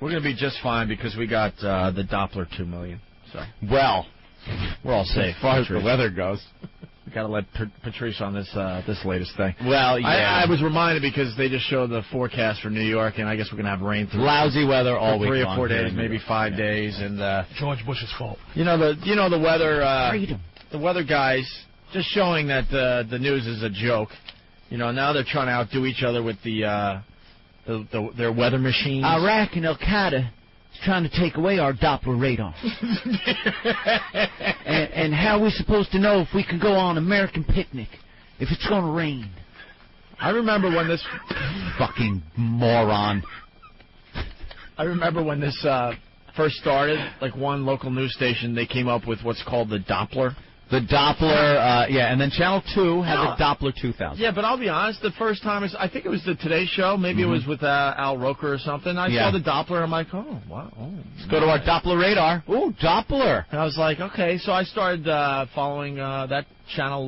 We're going to be just fine because we got the Doppler 2 million. So well, we're all safe. As far as the weather goes. We got to let Patrice on this latest thing. Well, yeah. I was reminded because they just showed the forecast for New York, and I guess we're going to have rain through lousy weather all week 3 or long 4 days, maybe 5 days, and George Bush's fault. The weather. Freedom. The weather guys just showing that the news is a joke. Now they're trying to outdo each other with their weather machines. Iraq and Al Qaeda is trying to take away our Doppler radar. and how are we supposed to know if we can go on an American picnic if it's going to rain? I remember when this fucking moron. I remember when this first started. Like one local news station, they came up with what's called the Doppler. The Doppler, and then Channel 2 had the Doppler 2000. Yeah, but I'll be honest, the first time, I think it was the Today Show, maybe it was with Al Roker or something, I saw the Doppler, I'm like, oh, wow. Let's go to our Doppler radar. Ooh, Doppler. And I was like, okay, so I started following that channel a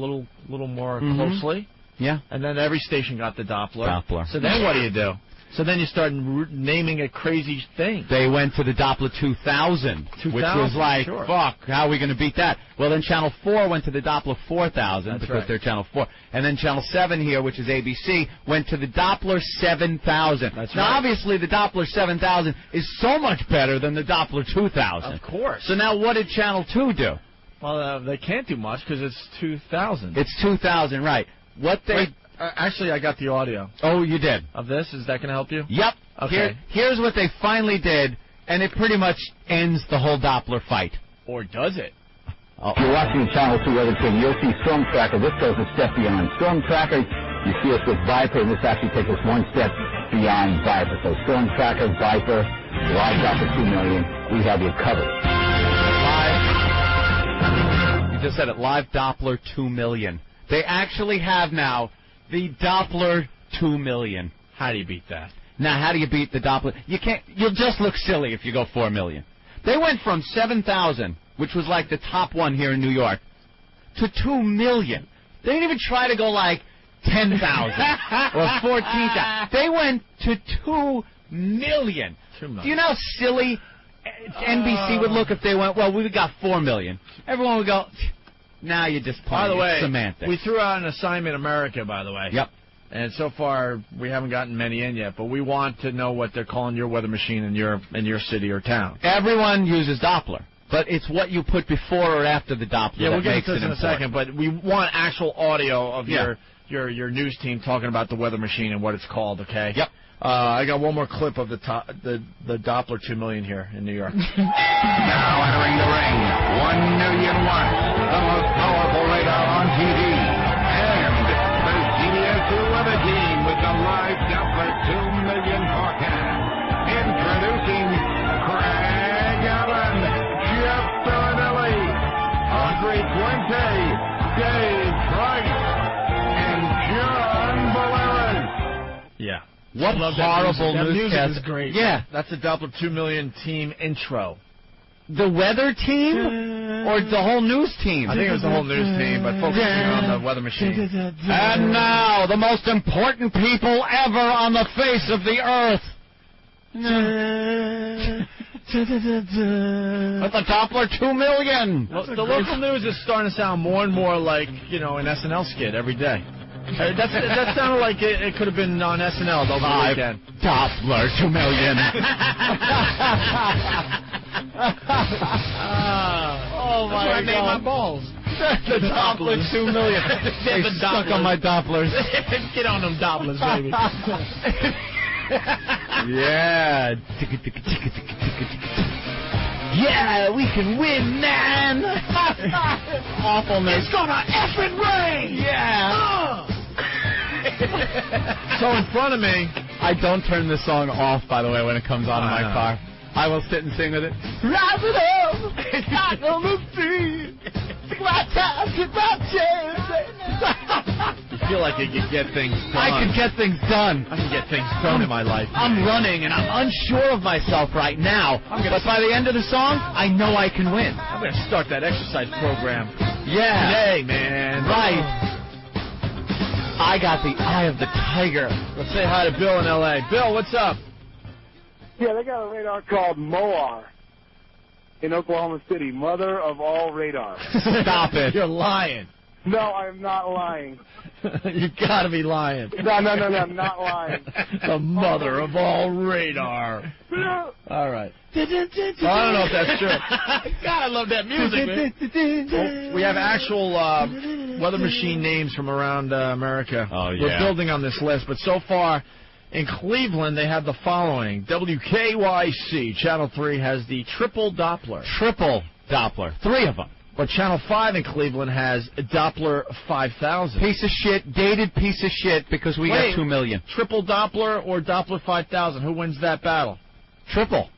little more closely. Yeah. And then every station got the Doppler. So So then what do? So then you start naming a crazy thing. They went to the Doppler 2000, which was like, fuck, how are we going to beat that? Well, then Channel 4 went to the Doppler 4000 because they're Channel 4. And then Channel 7 here, which is ABC, went to the Doppler 7000. Now, obviously, the Doppler 7000 is so much better than the Doppler 2000. Of course. So now what did Channel 2 do? Well, they can't do much because it's 2000. It's 2000, right. What they... Wait, actually, I got the audio. Oh, you did? Of this? Is that going to help you? Yep. Okay. Here's what they finally did, and it pretty much ends the whole Doppler fight. Or does it? If you're watching Channel 2 Weather Team, you'll see Storm Tracker. This goes a step beyond. Storm Tracker, you see us with Viper, and this actually takes us one step beyond Viper. So Storm Tracker, Viper, live Doppler 2 million, we have you covered. You just said it, live Doppler 2 million. They actually have now the Doppler 2 million. How do you beat that? Now, how do you beat the Doppler? You can't. You'll just look silly if you go 4 million. They went from 7,000, which was like the top one here in New York, to 2 million. They didn't even try to go like 10,000 or 14,000. They went to 2 million. 2 million. Do you know how silly NBC would look if they went, well, we got 4 million? Everyone would go, now you're just playing. By the way, semantics. We threw out an assignment America, by the way. Yep. And so far, we haven't gotten many in yet, but we want to know what they're calling your weather machine in your city or town. Everyone uses Doppler, but it's what you put before or after the Doppler. Yeah, we'll that get into this in a second, but we want actual audio of your news team talking about the weather machine and what it's called, okay? Yep. I got one more clip of the Doppler 2 million here in New York. Now entering the ring, 1 million watts, the most powerful radar on TV. And the CBS2 Weather Team with the live Doppler 2 million forecast. Introducing Craig Allen, Jeff Bernelli, Audrey Puente, Dave Price, and John Valeris. Yeah. What horrible that music newscast. is great. Yeah. That's the Doppler 2 million team intro. The weather team or the whole news team? I think it was the whole news team, but focusing on the weather machine. And now, the most important people ever on the face of the earth. With the Doppler 2 million. Well, the local news is starting to sound more and more like, an SNL skit every day. That sounded like it could have been on SNL over the weekend. Doppler 2 million. Oh my God! I made my balls. The Doppler 2 million. They stuck on my Dopplers. Get on them Dopplers, baby. Yeah. Yeah, we can win, man. Awfulness. It's gonna effing rain. Yeah. So in front of me, I don't turn this song off, by the way, when it comes on in my car. I will sit and sing with it. Rise it up, out on the sea. My time, get my chance. you feel like you can get things done. I can get things done. I can get things done in my life. I'm running, and I'm unsure of myself right now. But by the end of the song, I know I can win. I'm going to start that exercise program. Yeah. Today, man. Right. I got the eye of the tiger. Let's say hi to Bill in L.A. Bill, what's up? Yeah, they got a radar called MOAR in Oklahoma City, mother of all radar. Stop it. You're lying. No, I'm not lying. You gotta be lying. No, I'm not lying. The mother of all radar. All right. I don't know if that's true. God, I love that music, man. Well, we have actual weather machine names from around America. Oh, yeah. We're building on this list, but so far in Cleveland they have the following. WKYC, Channel 3, has the triple Doppler. Triple Doppler. 3 of them. But Channel 5 in Cleveland has Doppler 5000. Piece of shit, dated piece of shit, because we got 2 million. Triple Doppler or Doppler 5000? Who wins that battle? Triple.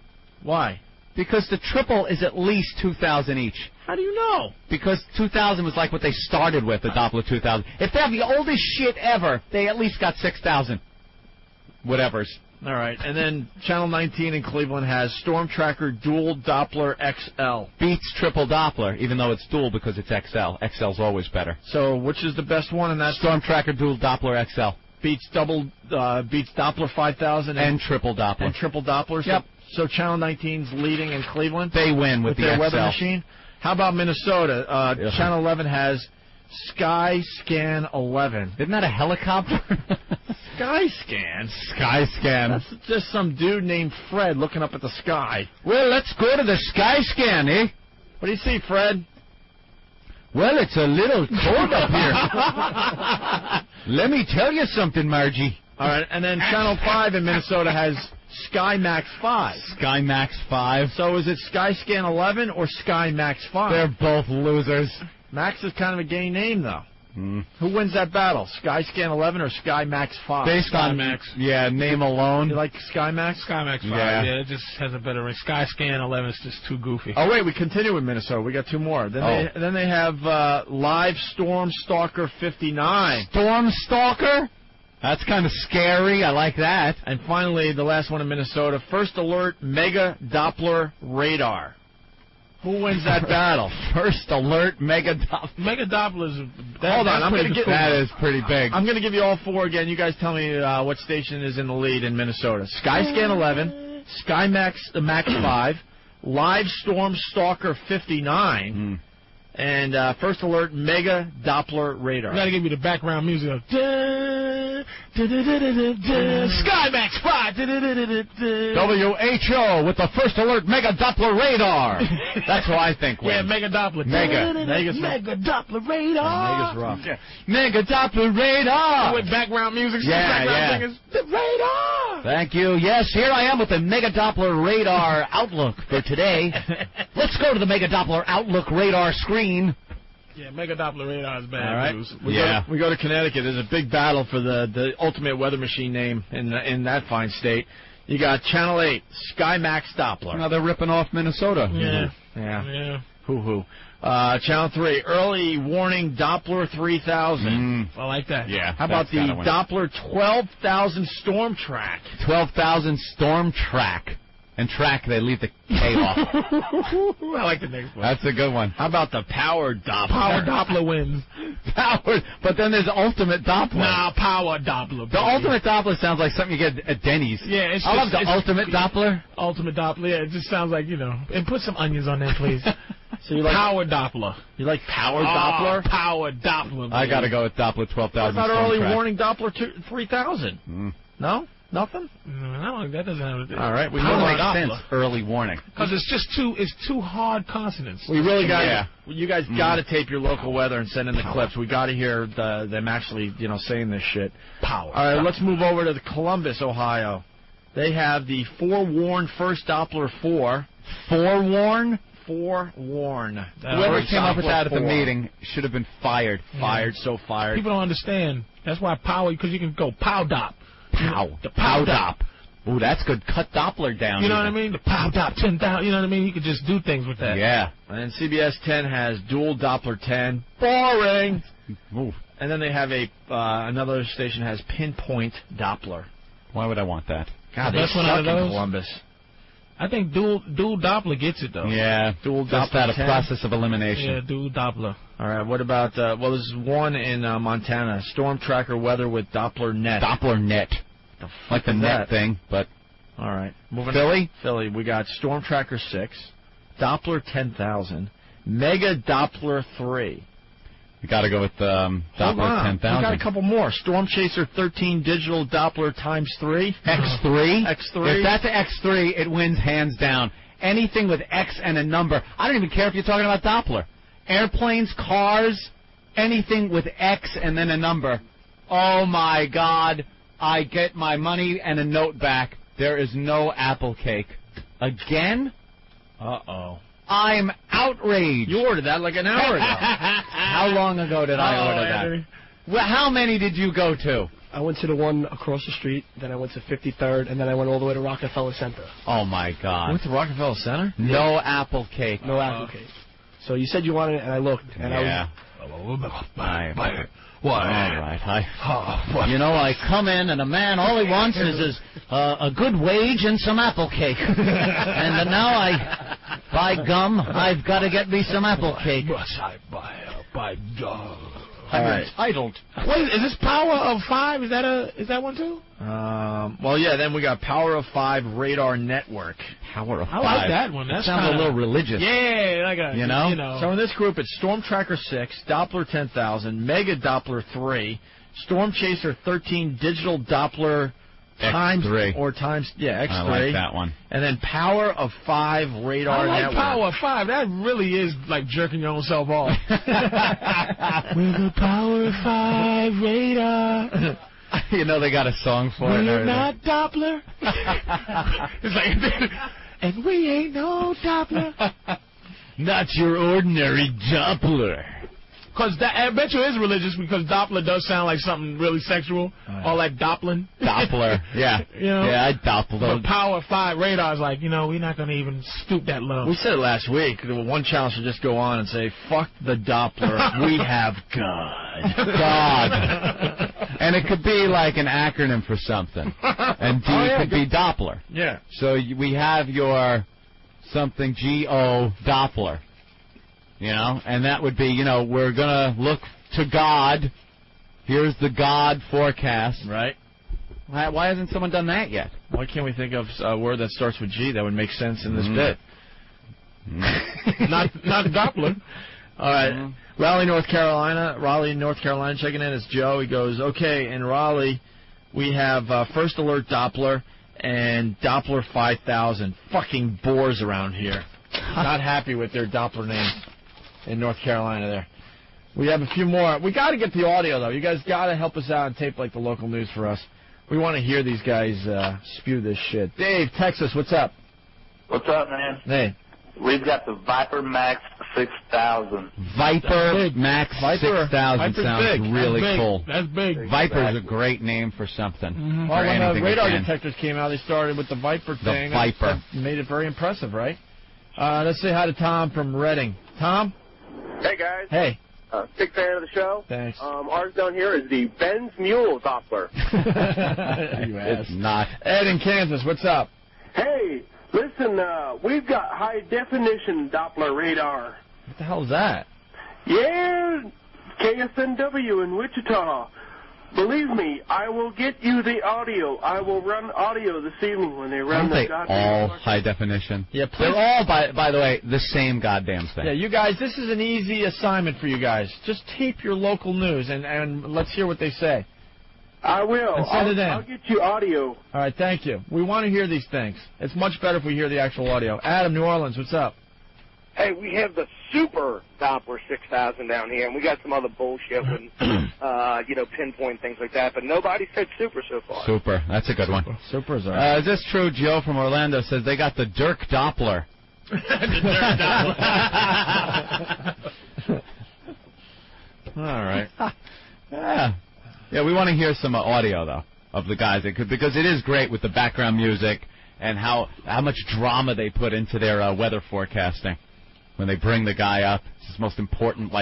Why? Because the triple is at least 2,000 each. How do you know? Because 2,000 was like what they started with, the Doppler 2000. If they have the oldest shit ever, they at least got 6,000. Whatevers. All right, and then Channel 19 in Cleveland has Storm Tracker Dual Doppler XL. Beats triple Doppler, even though it's dual because it's XL. XL's always better. So which is the best one in that? Storm Tracker Dual Doppler XL. Beats Doppler 5000 and triple Doppler. And triple Doppler. Yep. So Channel 19's leading in Cleveland. They win with the their XL. weather machine. How about Minnesota? Channel 11 has Skyscan 11. Isn't that a helicopter? Skyscan? Skyscan. That's just some dude named Fred looking up at the sky. Well, let's go to the Skyscan, eh? What do you see, Fred? Well, it's a little cold up here. Let me tell you something, Margie. All right, and then Channel 5 in Minnesota has SkyMax 5. SkyMax 5. So is it Skyscan 11 or SkyMax 5? They're both losers. Max is kind of a gay name, though. Who wins that battle, Skyscan 11 or SkyMax 5? Based on name alone. You like SkyMax? SkyMax 5, yeah, it just has a better ring. Skyscan 11 is just too goofy. Oh, wait, we continue with Minnesota. We got 2 more. Then they have Live Storm Stalker 59. Storm Stalker? That's kind of scary. I like that. And finally, the last one in Minnesota, First Alert Mega Doppler Radar. Who wins that battle? First Alert Mega Doppler. Mega Doppler is... Hold on, I'm going to get... That is pretty big. I'm going to give you all 4 again. You guys tell me what station is in the lead in Minnesota. Skyscan 11, SkyMax Max 5, Live Storm Stalker 59, and First Alert Mega Doppler Radar. I got to give you the background music of... SkyMax 5. WHO with the First Alert Mega Doppler Radar. That's who I think wins. Yeah, Mega Doppler. Mega Doppler Radar. Mega's rough. Mega Doppler Radar. With background music. Yeah. Singers. The radar. Thank you. Yes, here I am with the Mega Doppler Radar Outlook for today. Let's go to the Mega Doppler Outlook Radar screen. Yeah, Mega Doppler radar is bad All right. news. We go to Connecticut. There's a big battle for the ultimate weather machine name in that fine state. You got Channel 8, SkyMax Doppler. Now they're ripping off Minnesota. Yeah. Hoo-hoo. Channel 3, Early Warning Doppler 3000. I like that. Yeah. How about the Doppler 12,000 Storm Track? 12,000 Storm Track. And track, they leave the K off. I like the next one. That's a good one. How about the Power Doppler? Power Doppler wins. But then there's Ultimate Doppler. Nah, Power Doppler. The Ultimate Doppler sounds like something you get at Denny's. Yeah, I love the Ultimate Doppler. Ultimate Doppler, yeah, it just sounds like, and put some onions on there, please. So you like Power Doppler. You like Power Doppler? Power Doppler. I got to go with Doppler 12,000. What about Early Warning Doppler 3000? No? Nothing? No, that doesn't have to do. All right, we don't make sense. Early warning. Because it's too hard consonants. We really got you guys got to tape your local weather and send in the clips. We got to hear them actually, saying this shit. Power. All right, let's move over to Columbus, Ohio. They have the Forewarn First Doppler 4. Forewarn? Forewarn. Whoever came up with that at the meeting should have been fired. Fired, so fired. People don't understand. That's why power, because you can go pow dop. Pow. The pow dop. Ooh, that's good. Cut Doppler down. You know what I mean? The pow dop 10,000. You know what I mean? You could just do things with that. Yeah. And CBS 10 has Dual Doppler 10. Boring. Ooh. And then they have another station has Pinpoint Doppler. Why would I want that? God, the best one out of those? Columbus. I think dual Doppler gets it though. Yeah, Dual just Doppler out of process of elimination. Yeah, dual Doppler. All right, what about there's one in Montana, Storm Tracker Weather with Doppler Net. Doppler Net. The like the net thing, but All right. Moving Philly? On. Philly. We got Storm Tracker 6, Doppler 10,000, Mega Doppler 3. We got to go with Doppler 10,000. We got a couple more. Storm Chaser 13 Digital Doppler times 3. X3? X3. If that's X3, it wins hands down. Anything with X and a number. I don't even care if you're talking about Doppler. Airplanes, cars, anything with X and then a number. Oh, my God. I get my money and a note back. There is no apple cake. Again? Uh-oh. I'm outraged. You ordered that like an hour ago. How long ago did I order that? Well, how many did you go to? I went to the one across the street, then I went to 53rd, and then I went all the way to Rockefeller Center. Oh, my God. You went to Rockefeller Center? No apple cake. No apple cake. So you said you wanted it, and I looked. And yeah. What? All right. I come in, and a man, all he wants is a good wage and some apple cake. And now by gum, I've got to get me some apple cake. By gum. I'm entitled. Wait, is this Power of 5? Is that one too? Well, yeah. Then we got Power of 5 Radar Network. Power of 5. I like that one. That sounds a little religious. Yeah, like a, you know. So in this group, it's Storm Tracker 6, Doppler 10,000, Mega Doppler 3, Storm Chaser 13 Digital Doppler times X3. X3. I like that one. And then Power of 5 Radar Network. I like Network. Power of 5. That really is like jerking your own self off. With the Power of 5 Radar. You know they got a song for it. We're not Doppler. It's like, and we ain't no Doppler. Not your ordinary Doppler. Because I bet you it is religious because Doppler does sound like something really sexual. All that Doppling. Doppler, yeah. Yeah, I Doppler. But Power 5 Radar is like, we're not going to even stoop that low. We said it last week. One channel should just go on and say, fuck the Doppler. We have God. God. And it could be like an acronym for something. And D could be Doppler. Yeah. So we have your something G-O Doppler. And that would be, we're going to look to God. Here's the God forecast. Right. Why hasn't someone done that yet? Why can't we think of a word that starts with G that would make sense in this bit? Not Doppler. All right. Raleigh, North Carolina checking in. It's Joe. He goes, okay, in Raleigh, we have First Alert Doppler and Doppler 5000. Fucking bores around here. Not happy with their Doppler names in North Carolina there. We have a few more. We got to get the audio, though. You guys got to help us out and tape like the local news for us. We want to hear these guys spew this shit. Dave, Texas, what's up? What's up, man? Hey. We've got the Viper Max 6000. Viper Max 6000 sounds big. really cool. That's big. Viper's a great name for something. Mm-hmm. Well, when the radar detectors came out, they started with the Viper thing. The Viper. That made it very impressive, right? Let's say hi to Tom from Reading. Tom? Hey, guys. Hey. Big fan of the show. Thanks. Ours down here is the Benz Mule Doppler. It's not. Ed in Kansas, what's up? Hey, listen, we've got high-definition Doppler radar. What the hell is that? Yeah, KSNW in Wichita. Believe me, I will get you the audio. I will run audio this evening when they run the goddamn. All high definition? Yeah, please. They're all, by the way, the same goddamn thing. Yeah, you guys, this is an easy assignment for you guys. Just tape your local news and let's hear what they say. I will. And send it in. I'll get you audio. All right, thank you. We want to hear these things. It's much better if we hear the actual audio. Adam, New Orleans, what's up? Hey, we have the Super Doppler 6000 down here, and we got some other bullshit with, pinpoint things like that, but nobody said Super so far. Super. That's a good one. Super's all right. Is this true? Joe from Orlando says they got the Dirk Doppler. The Dirk Doppler. All right. Yeah, we want to hear some audio, though, of the guys. Because it is great with the background music and how much drama they put into their weather forecasting. When they bring the guy up, it's his most important,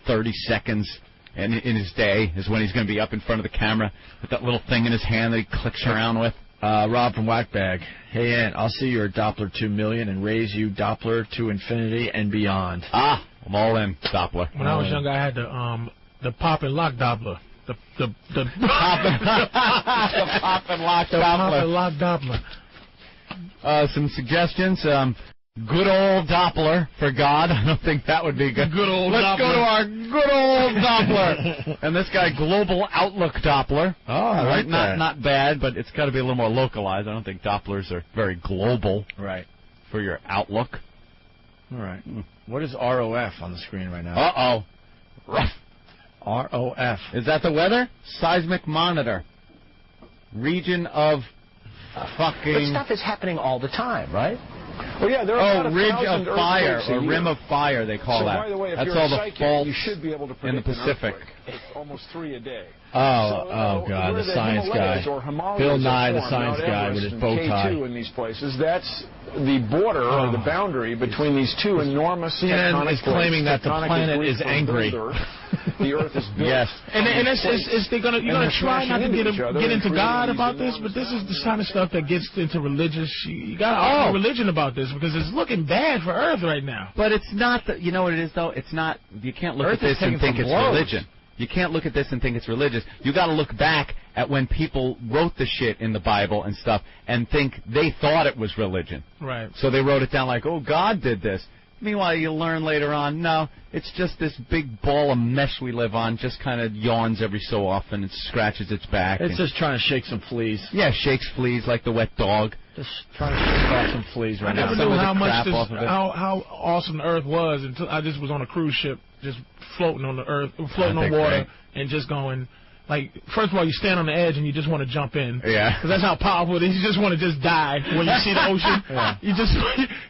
30 seconds in his day is when he's going to be up in front of the camera with that little thing in his hand that he clicks around with. Rob from Whackbag. Hey, Aunt, I'll see your Doppler 2 million and raise you Doppler to infinity and beyond. I'm all in, Doppler. When I was young, I had the pop and lock Doppler. The pop and lock Doppler. Pop and lock Doppler. Some suggestions. Good old Doppler, for God. I don't think that would be good. Good old Let's Doppler. go to our good old Doppler. And this guy, Global Outlook Doppler. Oh, I like that. Not bad, but it's got to be a little more localized. I don't think Dopplers are very global. Right. For your outlook. All right. What is ROF on the screen right now? Uh-oh. Rough. ROF. Is that the weather? Seismic monitor. Region of fucking... But stuff is happening all the time, right? Well, yeah, there are about ridge of 1,000 fire, earthquakes a or year. rim of fire, they call so, that. By the way, if That's you're all a the psychic, faults you should be able to in the predict an Pacific. earthquake. It's almost 3 a day. Oh, God, the science guy. Bill Nye, the science guy with his bow tie. K2 in these places, that's the border or the boundary between these two enormous tectonic plates. Is claiming that the planet is angry. The Earth is built. Yes. And you're gonna try not to get into God about this, but this is the kind of stuff that gets into religious. You got to argue religion about this because it's looking bad for Earth right now. But it's not. You know what it is though? It's not. You can't look at this and think it's religion. You can't look at this and think it's religious. You got to look back at when people wrote the shit in the Bible and stuff and think they thought it was religion. Right. So they wrote it down like, oh, God did this. Meanwhile, you learn later on, no, it's just this big ball of mesh we live on, just kind of yawns every so often and scratches its back. It's just trying to shake some fleas. Yeah, shakes fleas like the wet dog. Just trying to shake off some fleas right now. I never knew how awesome the Earth was until I just was on a cruise ship, just floating on the Earth, floating on water, and just going. Like, first of all, you stand on the edge and you just want to jump in. Yeah. Because that's how powerful it is. You just want to just die when you see the ocean. Yeah. You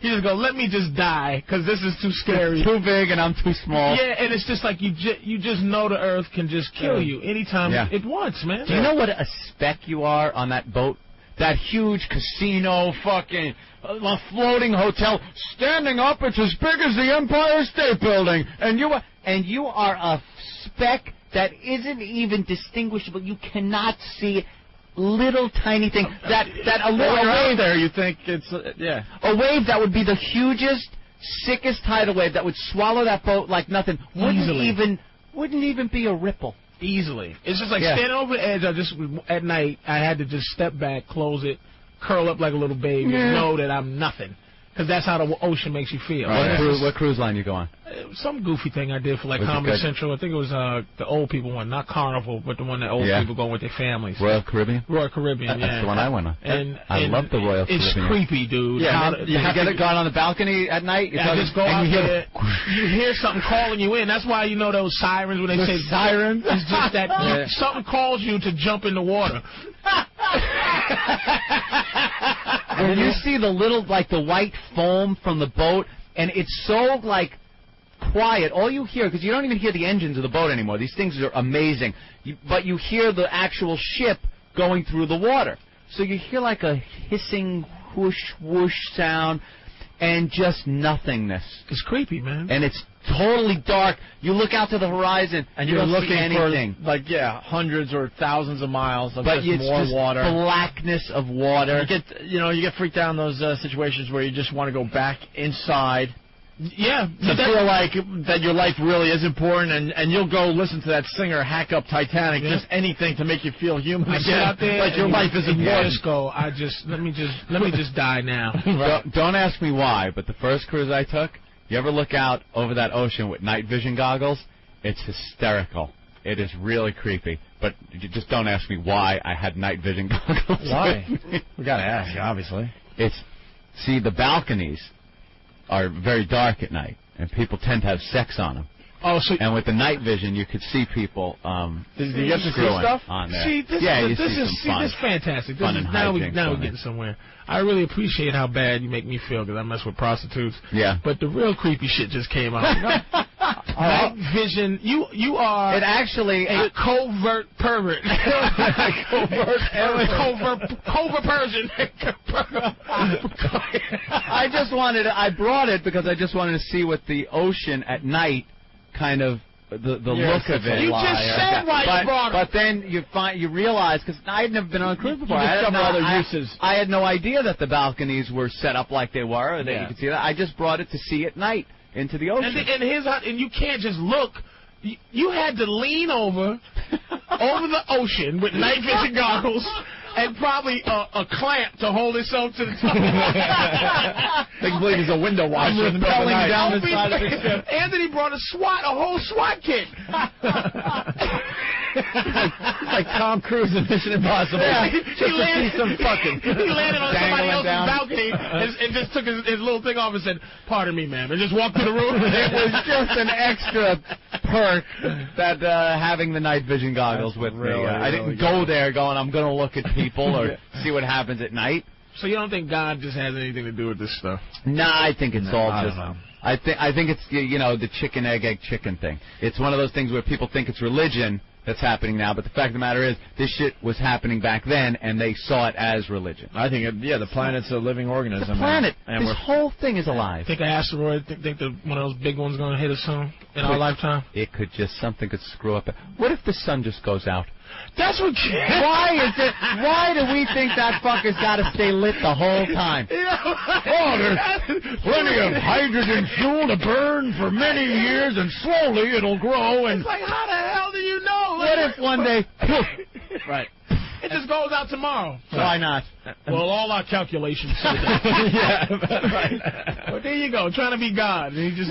just go, let me just die because this is too scary. It's too big and I'm too small. Yeah, and it's just like you just know the Earth can just kill you anytime it wants, man. Do you know what a speck you are on that boat? That huge casino, fucking floating hotel, standing up, it's as big as the Empire State Building, and you are a speck that isn't even distinguishable. You cannot see little tiny thing. That a little wave there, you think it's a wave that would be the hugest, sickest tidal wave that would swallow that boat like nothing. Wouldn't even be a ripple. Easily. It's just like standing over the edge. At night, I had to just step back, close it, curl up like a little baby, and know that I'm nothing. Because that's how the ocean makes you feel. Right. What cruise line you go on? Some goofy thing I did for like Comedy Central. I think it was the old people one, not Carnival, but the one that old people go with their families. Royal Caribbean? Royal Caribbean, That's the one I went on. And I love the Royal Caribbean. It's creepy, dude. Yeah, you get it going on the balcony at night? I just go out there. You hear something calling you in. That's why you know those sirens when they say sirens. It's just that something calls you to jump in the water. When you see the little, like the white foam from the boat, and it's so, like, quiet. All you hear, because you don't even hear the engines of the boat anymore. These things are amazing. But you hear the actual ship going through the water. So you hear like a hissing whoosh, whoosh sound, and just nothingness. It's creepy, man. And it's totally dark. You look out to the horizon, and you're looking see anything. For, like, hundreds or thousands of miles of but just more just water. Blackness of water. You get freaked out in those situations where you just want to go back inside. Yeah. To feel like that your life really is important, and you'll go listen to that singer hack up Titanic, just anything to make you feel human again, like your life is important. Just go, let me just die now. Don't ask me why, but the first cruise I took, you ever look out over that ocean with night vision goggles? It's hysterical. It is really creepy. But you just don't ask me why I had night vision goggles. Why? We gotta ask, obviously. See, the balconies are very dark at night, and people tend to have sex on them. And with the night vision, you could see people Did you get to see stuff on there. See, this is fantastic. Now we're getting somewhere. I really appreciate how bad you make me feel because I mess with prostitutes. Yeah. But the real creepy shit just came out. Night vision. You are a covert pervert. Covert Persian. I brought it because I just wanted to see what the ocean at night kind of the look of it. You just said why you brought it. But then you realize, because I had never been on a cruise before. I had no idea that the balconies were set up like they were, or that you could see that. I just brought it to see at night into the ocean. And you can't just look. You had to lean over the ocean with night vision goggles and probably a clamp to hold itself to the top. They believe he's a window washer in the middle of the night. Down the side of the ship. Anthony brought a whole SWAT kit. It's like Tom Cruise in Mission Impossible. Yeah. Just to see some fucking. He landed on somebody else's balcony and just took his little thing off and said, "Pardon me, ma'am," and just walked through the room. It was just an extra perk that having the night vision goggles with me. I didn't go there going, I'm going to look at people or see what happens at night. So you don't think God just has anything to do with this stuff? Nah, I think it's all just. I think it's the chicken egg chicken thing. It's one of those things where people think it's religion that's happening now, but the fact of the matter is this shit was happening back then, and they saw it as religion. I think the planet's a living organism. The planet, this whole thing is alive. Think an asteroid? Think one of those big ones going to hit us soon in our lifetime? It could something could screw up. What if the sun just goes out? That's what. Why do we think that fucker's got to stay lit the whole time? There's plenty of hydrogen fuel to burn for many years, and slowly it'll grow. And it's like, how the hell do you know? What if one day, right? It just goes out tomorrow. Why not? Well, all our calculations say that. Right. Well, there you go, trying to be God. And he just,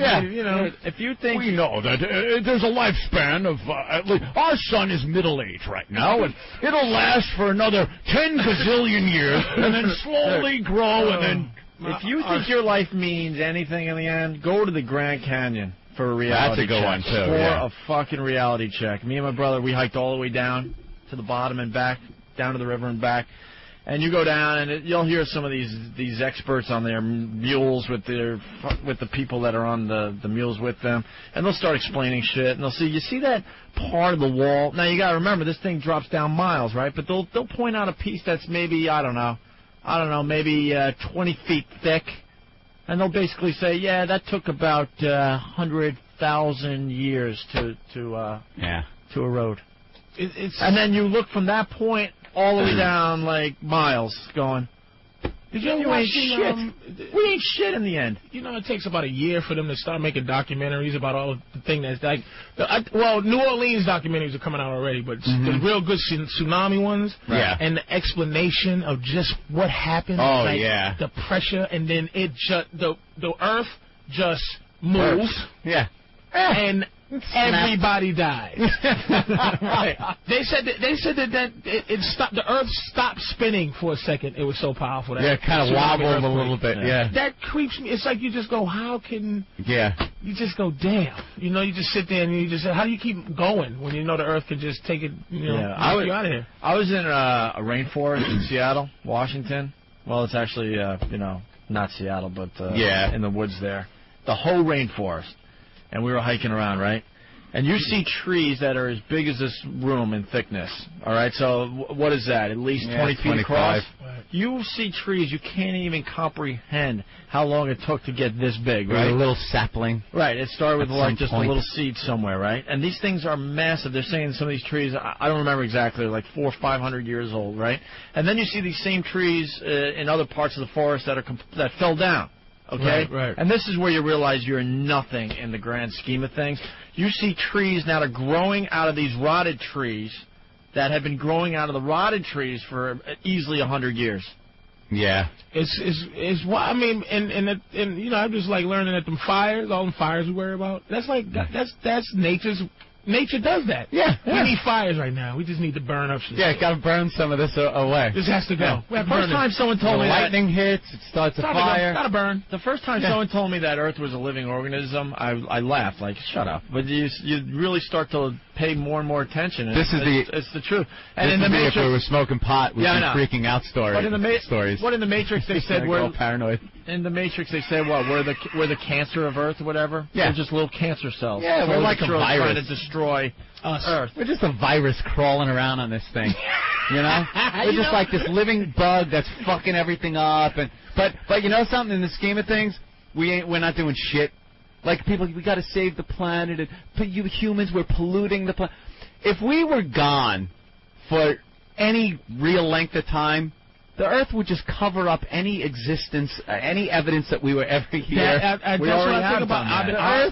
if you think we know that there's a lifespan of at least our sun is middle age right now, and it'll last for another 10 gazillion years, and then slowly grow, and then. If you think your life means anything in the end, go to the Grand Canyon for a reality check. That's a good one too. For a fucking reality check. Me and my brother, we hiked all the way down to the bottom and back, down to the river and back. And you go down, and you'll hear some of these experts on their mules with the people that are on the mules with them, and they'll start explaining shit. And they'll say, you see that part of the wall? Now you got to remember, this thing drops down miles, right? But they'll point out a piece that's maybe maybe 20 feet thick, and they'll basically say, yeah, that took about 100,000 years to erode. And then you look from that point all the way down like miles, going, did you ever watch shit? We ain't shit in the end. You know, it takes about a year for them to start making documentaries about all of the thing that's like. New Orleans documentaries are coming out already, but the real good tsunami ones, and the explanation of just what happened. Oh the pressure, and then it just the Earth just moves. Yeah, and everybody died. Right. They said that it stopped. The Earth stopped spinning for a second. It was so powerful. That kind of wobbled a little bit. Yeah. That creeps me. It's like you just go, how can? Yeah. You just go, damn. You know, you just sit there and you just say, how do you keep going when you know the Earth can just take it? You know, knock you out of here. I was in a rainforest in Seattle, Washington. Well, it's actually not Seattle, but in the woods there. The whole rainforest. And we were hiking around, right? And you see trees that are as big as this room in thickness, all right? So what is that, at least 20 feet across? You see trees, you can't even comprehend how long it took to get this big, right? A little sapling. Right, it started with like just a little seed somewhere, right? And these things are massive. They're saying some of these trees, I don't remember exactly, like 400 or 500 years old, right? And then you see these same trees in other parts of the forest that fell down. Okay? Right. And this is where you realize you're nothing in the grand scheme of things. You see trees now that are growing out of these rotted trees that have been growing out of the rotted trees for easily 100 years. Yeah. It's why I mean, and you know, I'm just like learning that all them fires we worry about. That's like that's nature's. Nature does that. Yeah. We need fires right now. We just need to burn up some stuff. Got to burn some of this away. This has to go. The first time someone told me that lightning hits, it starts a fire. Got to burn. The first time someone told me that Earth was a living organism, I laughed, like, shut up. But you really start to pay more and more attention. It's the truth. And in the Matrix, if we were smoking pot, we'd be freaking out stories. But in the Matrix, they said we're all paranoid. In the Matrix, they said what? We're the cancer of Earth or whatever. Yeah. We're just little cancer cells. Yeah, we're like a virus trying to destroy us. Earth. We're just a virus crawling around on this thing. You know? We're just like this living bug that's fucking everything up. But you know something? In the scheme of things, we're not doing shit. Like people, we got to save the planet. And you humans, we're polluting the planet. If we were gone for any real length of time, the Earth would just cover up any existence, any evidence that we were ever here. That's what I think about.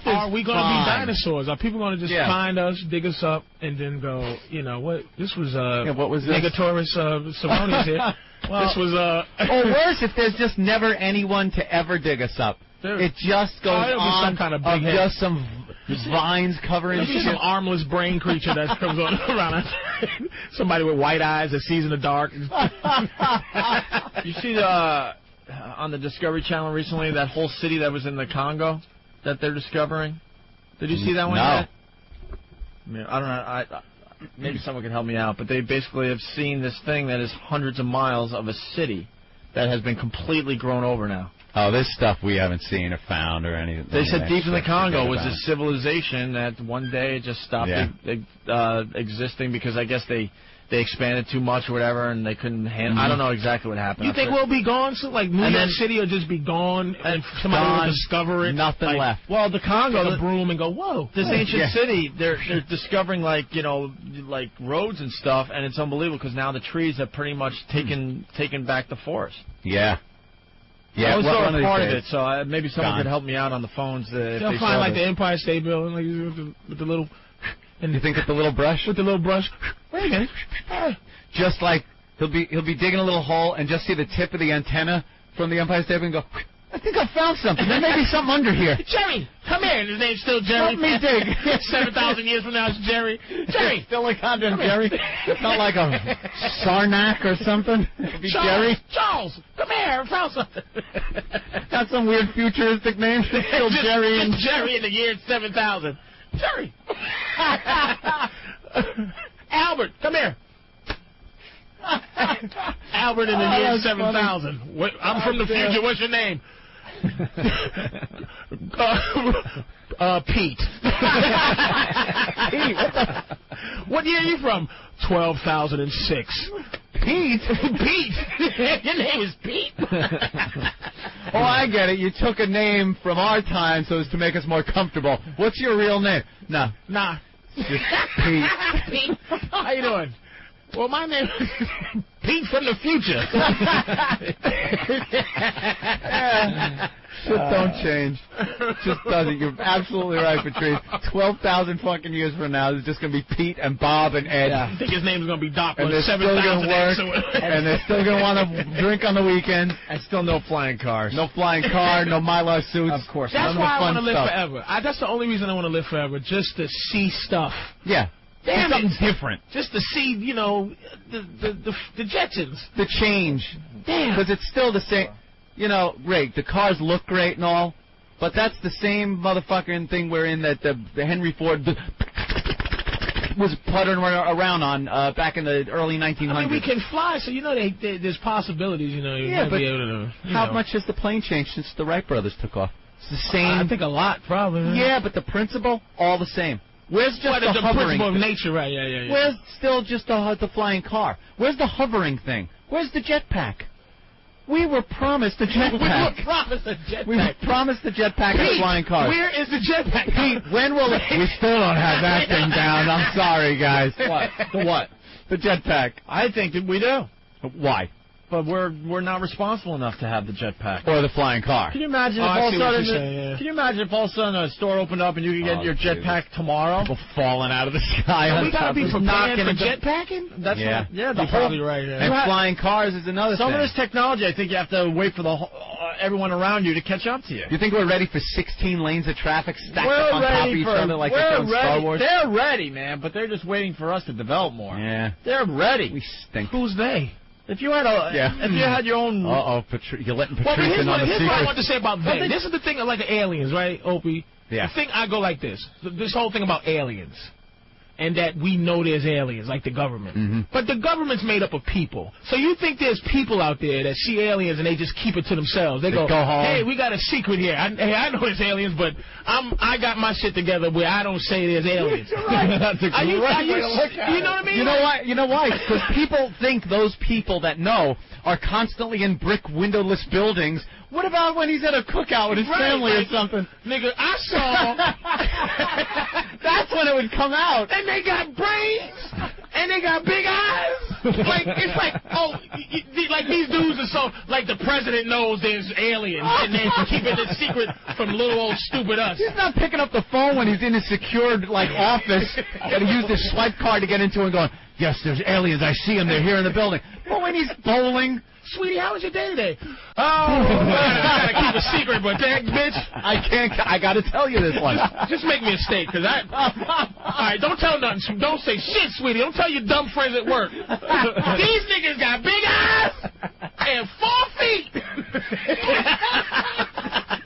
Are we going to be dinosaurs? Are people going to just find us, dig us up, and then go, you know, what? This was what was this? Negatoris Simonis here. Well, this was or worse, if there's just never anyone to ever dig us up. It just goes on some kind of big head. Just some vines covering shit. Some armless brain creature that comes on around us. Somebody with white eyes that sees in the dark. You see on the Discovery Channel recently that whole city that was in the Congo that they're discovering? Did you see that one yet? I don't know. Maybe someone can help me out, but they basically have seen this thing that is hundreds of miles of a city that has been completely grown over now. Oh, this stuff we haven't seen or found or anything. They said deep in the Congo was a civilization that one day just stopped existing because I guess they expanded too much or whatever and they couldn't handle. I don't know exactly what happened. You think we'll be gone soon? Like New York City will just be gone and somebody will discover it? Nothing left. Well, the Congo, the broom and go, whoa. This ancient city, they're discovering like roads and stuff, and it's unbelievable because now the trees have pretty much taken back the forest. Yeah. Yeah, I was sort of part of it, so maybe someone could help me out on the phones. They'll find like the Empire State Building with the little. And you think with the little brush? With the little brush. Wait a minute. Just like he'll be digging a little hole and just see the tip of the antenna from the Empire State Building and go, I think I found something. There may be something under here. Jerry, come here. His name's still Jerry. Help me dig. 7,000 years from now, it's Jerry. Jerry. Still a goddamn Jerry. It's not like a Sarnak or something. It'll be Jerry. Charles, come here. I found something. Got some weird futuristic name. Still Jerry. And Jerry in the year 7,000. Jerry. Albert, come here. Albert in the year 7,000. I'm from the future. What's your name? Pete. Pete, what year are you from? 12,006. Pete? Pete. Your name is Pete? Oh, I get it. You took a name from our time so as to make us more comfortable. What's your real name? Nah. Just Pete. Pete. How you doing? Well, my name is Pete from the future. Shit don't change. Just doesn't. You're absolutely right, Patrice. 12,000 fucking years from now, there's just going to be Pete and Bob and Ed. I think his name's going to be Doppler. And they're still going to work. And they're still going to want to drink on the weekend. And still no flying cars. No flying car, no Mylar suits. Of course. That's why I want to live forever. That's the only reason I want to live forever, just to see stuff. Yeah. Damn something different. Just to see, you know, the Jetsons. The change. Damn. Because it's still the same. You know, Rig, the cars look great and all, but that's the same motherfucking thing we're in that the Henry Ford was puttering around on back in the early 1900s. I mean, we can fly, so you know there's possibilities. You know, you might be able to. How much has the plane changed since the Wright brothers took off? It's the same. I think a lot, probably. Yeah, but the principle, all the same. Where's just the hovering? Principle of nature, right? Yeah. Where's still just the flying car? Where's the hovering thing? Where's the jetpack? We were promised a jetpack. We were promised a jetpack and flying cars. Where is the jetpack? Pete, when will it? We still don't have that thing down. I'm sorry, guys. What? The what? The jetpack. I think that we do. Why? But we're not responsible enough to have the jetpack or the flying car. Can you imagine if all of a sudden? Can you imagine if all of a sudden a store opened up and you could get your jetpack tomorrow? People falling out of the sky. We gotta be prepared for jetpacking. That's you're probably right. Yeah. And flying cars is another thing. Some of this technology, I think you have to wait for everyone around you to catch up to you. You think we're ready for 16 lanes of traffic stacked up on top of each other like they do in Star Wars? They're ready, man, but they're just waiting for us to develop more. Yeah, they're ready. We stink. Who's they? If you had your own... you're letting Patrice in on the secret. Here's what I want to say about them. This is the thing like aliens, right, Opie? Yeah. The thing, I go like this. This whole thing about aliens. And that we know there's aliens, like the government. Mm-hmm. But the government's made up of people. So you think there's people out there that see aliens and they just keep it to themselves. They go home. Hey, we got a secret here. I know there's aliens, but I got my shit together where I don't say there's aliens. Right. That's a great way to look at it. You know what I mean? You know why? Because people think those people that know are constantly in brick windowless buildings. What about when he's at a cookout with his family or something? Nigga, I saw... That's when it would come out. And they got brains, and they got big eyes, Like it's like like these dudes are so like the president knows there's aliens and they're keeping it secret from little old stupid us. He's not picking up the phone when he's in his secured office and he used his swipe card to get into and going, yes, there's aliens. I see them. They're here in the building. But when he's bowling. Sweetie, how was your day today? Oh, I gotta keep a secret, but dang, bitch. I gotta tell you this one. Just make me a steak, cause alright, don't tell nothing. Don't say shit, sweetie. Don't tell your dumb friends at work. These niggas got big eyes and 4 feet.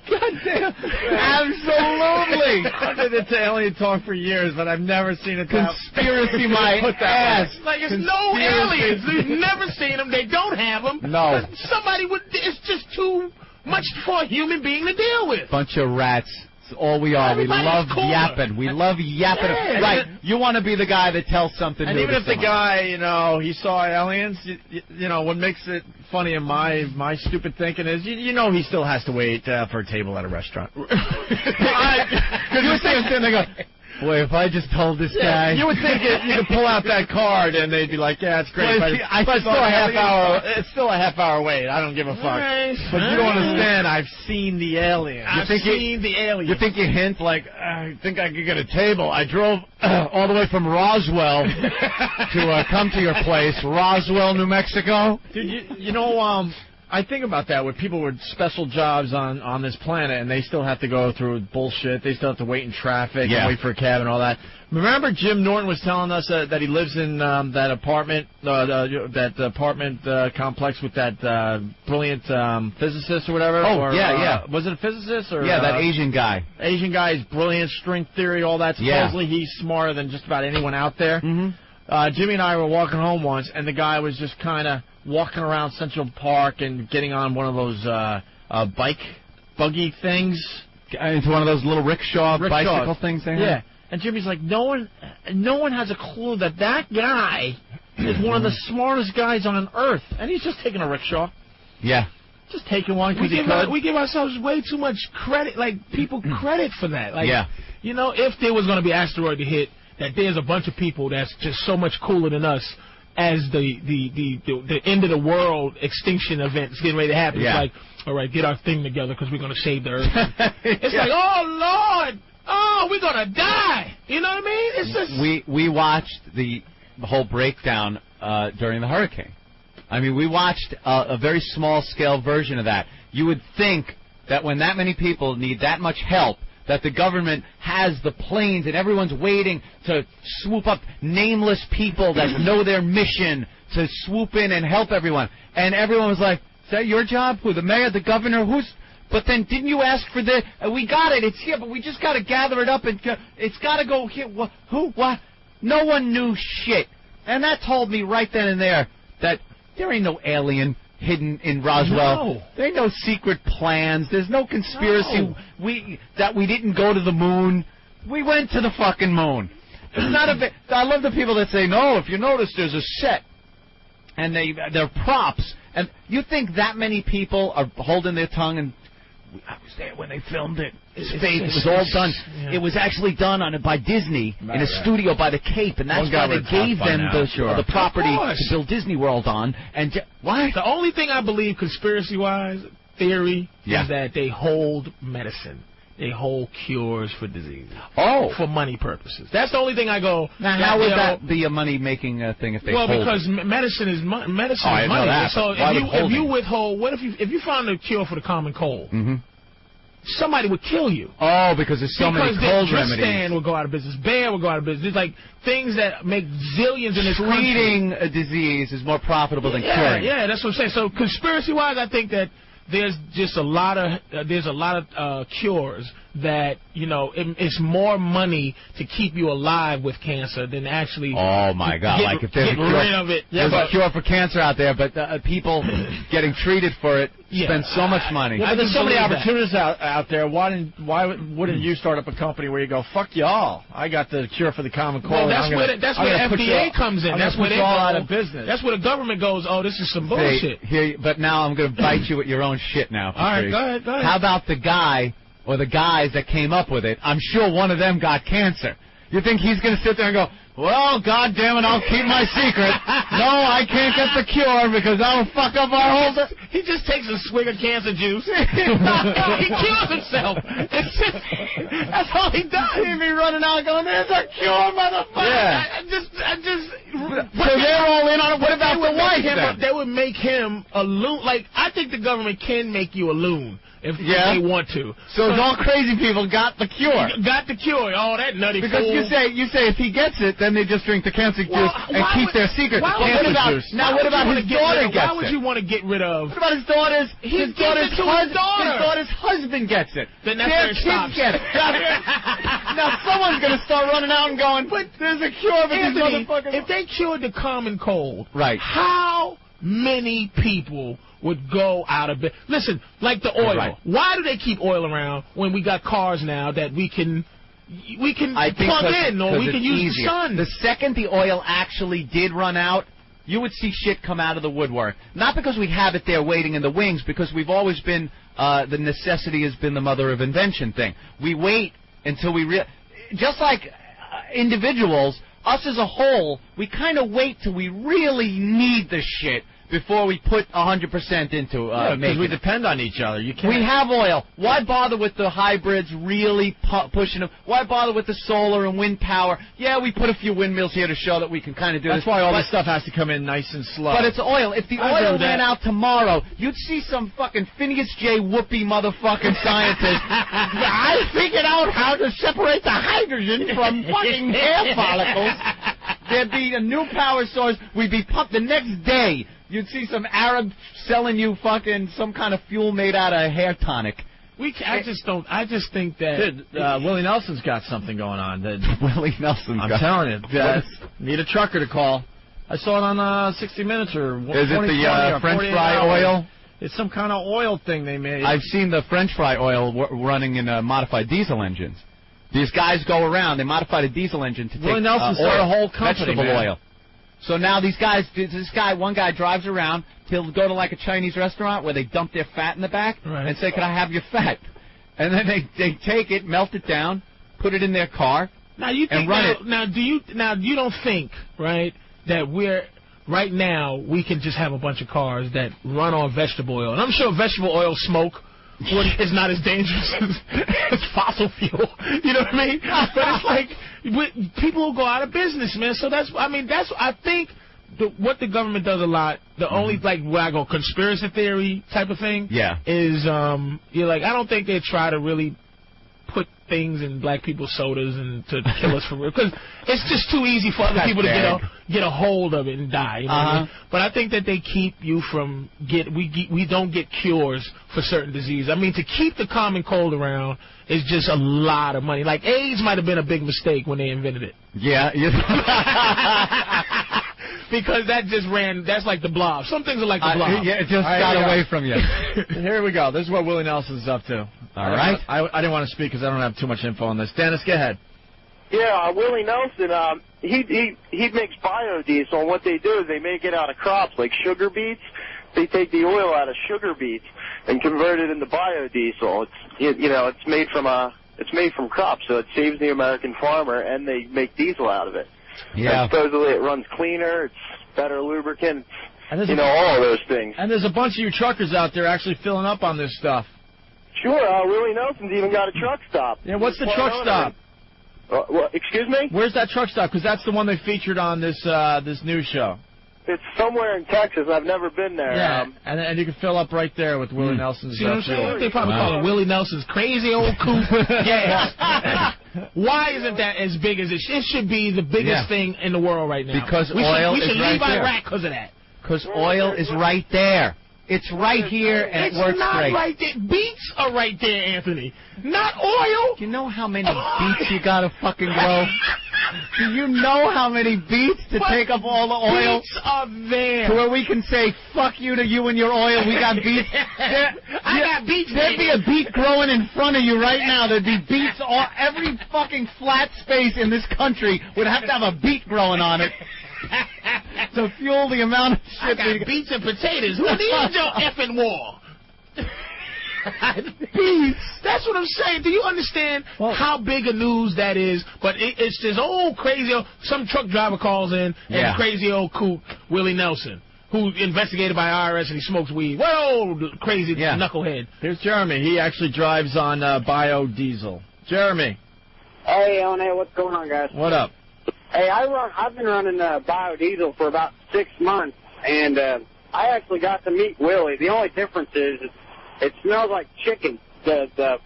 God damn. Absolutely. I've been into alien talk for years, but I've never seen a conspiracy my ass. Like, it's no aliens. You've never seen them. They don't have them. No. Somebody would. It's just too much for a human being to deal with. Bunch of rats. That's all we are. Everybody's we love cooler. yapping. We love yapping. Yeah. Right. You want to be the guy that tells something and new even to if the someone. guy, he saw aliens, you know, what makes it funny in my stupid thinking is, you know, he still has to wait for a table at a restaurant. Because you would say, they go, boy, if I just told this guy. You would think you could pull out that card and they'd be like, yeah, it's great. Well, but it's still a half hour. It's still a half hour wait. I don't give a fuck. Right. But you don't understand. I've seen the alien. I've seen the alien. You think you hint like, I think I could get a table. I drove all the way from Roswell to come to your place, Roswell, New Mexico. Dude, you know, I think about that with people with special jobs on this planet, and they still have to go through bullshit. They still have to wait in traffic and wait for a cab and all that. Remember Jim Norton was telling us that he lives in that apartment complex with that brilliant physicist or whatever? Oh, or, yeah. Was it a physicist? Or, that Asian guy. Asian guy is brilliant, string theory, all that. Supposedly he's smarter than just about anyone out there. Mm-hmm. Jimmy and I were walking home once, and the guy was just kind of walking around Central Park and getting on one of those buggy things. Into one of those little rickshaw bicycle things they have? Yeah. And Jimmy's like, no one has a clue that guy is one of the smartest guys on Earth. And he's just taking a rickshaw. Yeah. Just taking one because he could. We give ourselves way too much credit, like people credit for that. Like, yeah. You know, if there was going to be an asteroid to hit, that there's a bunch of people that's just so much cooler than us as the end of the world extinction event is getting ready to happen. Yeah. It's like, all right, get our thing together because we're going to save the Earth. It's like, oh, Lord, oh, we're going to die. You know what I mean? It's just... We watched the whole breakdown during the hurricane. I mean, we watched a very small-scale version of that. You would think that when that many people need that much help, that the government has the planes and everyone's waiting to swoop up nameless people that know their mission to swoop in and help everyone. And everyone was like, is that your job? Who, the mayor, the governor? Who's... But then didn't you ask for the... we got it. It's here, but we just got to gather it up. And it's got to go here. Who? What? No one knew shit. And that told me right then and there that there ain't no alien hidden in Roswell. No. There ain't no secret plans. There's no conspiracy. No. We didn't go to the moon. We went to the fucking moon. It's not a bit. I love the people that say, no, if you notice there's a set and they're props. And you think that many people are holding their tongue and I was there when they filmed it. It's fake. It was all done. Yeah. It was actually done by Disney in a studio by the Cape, and that's why they gave them the property to build Disney World on. And why? The only thing I believe, conspiracy-wise, theory, is that they hold medicine. They hold cures for disease. Oh. For money purposes. That's the only thing I go. Now, how would that be a money-making thing if they hold because medicine is money. I know that. So if you withhold, what if you found a cure for the common cold? Mm-hmm. Somebody would kill you. Oh, because there's so many cold remedies. Stand will go out of business. Bear will go out of business. There's like things that make zillions in this country. Treating a disease is more profitable than curing. Yeah, that's what I'm saying. So conspiracy-wise, I think that there's just a lot of cures that, you know, it's more money to keep you alive with cancer than actually. Oh my God! Like if there's a cure for cancer out there, but people getting treated for it spend so much money. Yeah, but there's so many opportunities out there. Why wouldn't you start up a company where you go, fuck y'all, I got the cure for the common cold. Well, that's where FDA comes in. That's where they go out of business. That's where the government goes. Oh, this is some bullshit. But now I'm going to bite you with your own shit now. Patrice. All right, go ahead. How about the guy or the guys that came up with it? I'm sure one of them got cancer. You think he's going to sit there and go, well, God damn it, I'll keep my secret. No, I can't get the cure because I'll fuck up our whole... He just takes a swig of cancer juice. He kills himself. That's all he does. He'd be running out going, there's a cure, motherfucker. Yeah. So they're all in on it. What about the wife then? They would make him a loon. Like, I think the government can make you a loon. If they want to. So all crazy people got the cure. Got the cure. All that nutty because fool. you say if he gets it, then they just drink the cancer juice and keep their secret. What about his daughter gets it? Why would you want to get rid of? What about his daughter's? His daughter's husband gets it. Then that's where it stops. Get it. Now someone's going to start running out and going, but there's a cure for these motherfuckers. If they cured the common cold, right? How many people would go out of bed? Listen, like the oil. Right. Why do they keep oil around when we got cars now that we can plug in or we can use the sun? The second the oil actually did run out, you would see shit come out of the woodwork. Not because we have it there waiting in the wings, because we've always been the necessity has been the mother of invention thing. We wait until we just like individuals, us as a whole, we kind of wait till we really need the shit before we put 100% into because we depend on each other. You can't. We have oil. Why bother with the hybrids really pushing them? Why bother with the solar and wind power? Yeah, we put a few windmills here to show that we can kind of do this. That's why all this stuff has to come in nice and slow. But it's oil. If the oil ran out tomorrow, you'd see some fucking Phineas J. Whoopi motherfucking scientist. I figured out how to separate the hydrogen from fucking hair follicles. There'd be a new power source. We'd be pumped the next day. You'd see some Arab selling you fucking some kind of fuel made out of hair tonic. I just think that Willie Nelson's got something going on. Willie Nelson's I'm telling you, need a trucker to call. I saw it on 60 Minutes or Is it the French fry oil? It's some kind of oil thing they made. I've seen the French fry oil running in modified diesel engines. These guys go around. They modified a diesel engine to Willie Nelson started a whole company, vegetable oil. So now one guy drives around. He'll go to like a Chinese restaurant where they dump their fat in the back and say, "Can I have your fat?" And then they take it, melt it down, put it in their car, and run it. Now you don't think, right, that right now we can just have a bunch of cars that run on vegetable oil? And I'm sure vegetable oil smoke is not as dangerous as fossil fuel. You know what I mean? But it's like people will go out of business, man. So I think what the government does a lot. The only where I go conspiracy theory type of thing. Yeah. Is you're like, I don't think they try to really put things in black people's sodas and to kill us for real, because it's just too easy for other people to get a hold of it and die. You know what I mean? But I think that they keep you from we don't get cures for certain diseases. I mean, to keep the common cold around is just a lot of money. Like AIDS might have been a big mistake when they invented it. Yeah. Because that's like the Blob. Some things are like the Blob. Yeah, it just got away from you. Here we go. This is what Willie Nelson's up to. All right. I didn't want to speak because I don't have too much info on this. Dennis, go ahead. Yeah, Willie Nelson, he makes biodiesel, and what they do is they make it out of crops like sugar beets. They take the oil out of sugar beets and convert it into biodiesel. It's made from crops, so it saves the American farmer, and they make diesel out of it. Yeah. And supposedly it runs cleaner, it's better lubricant, all of those things. And there's a bunch of you truckers out there actually filling up on this stuff. Sure, Willie Nelson's even got a truck stop. Yeah, what's the truck stop? Excuse me? Where's that truck stop? Because that's the one they featured on this news show. It's somewhere in Texas. I've never been there. Yeah, and you can fill up right there with Willie Nelson's fuel. They probably call it Willie Nelson's crazy old coupe gas. Why isn't that as big as it should be? The biggest thing in the world right now. Because we oil should is right leave there. Iraq because of that. Because oil is right there. It's right here, and it works great. It's not right there. Beets are right there, Anthony. Not oil. You know how many beets you gotta fucking grow? Do you know how many beets to take up all the oil? Beets are there. To where we can say, fuck you to you and your oil, we got beets. I got beets. There'd be a beet growing in front of you right now. There'd be beets all, every fucking flat space in this country would have to have a beet growing on it. To fuel the amount of shit. I got beets and potatoes. Who needs your effing war? Beets? That's That's what I'm saying. Do you understand how big a news that is? But it's this old crazy, some truck driver calls in and crazy old coot, Willie Nelson, who investigated by IRS and he smokes weed. Whoa, crazy knucklehead. Here's Jeremy. He actually drives on biodiesel. Jeremy. Hey, Oneal, what's going on, guys? What up? Hey, I've been running biodiesel for about 6 months, and I actually got to meet Willie. The only difference is it smells like chicken. The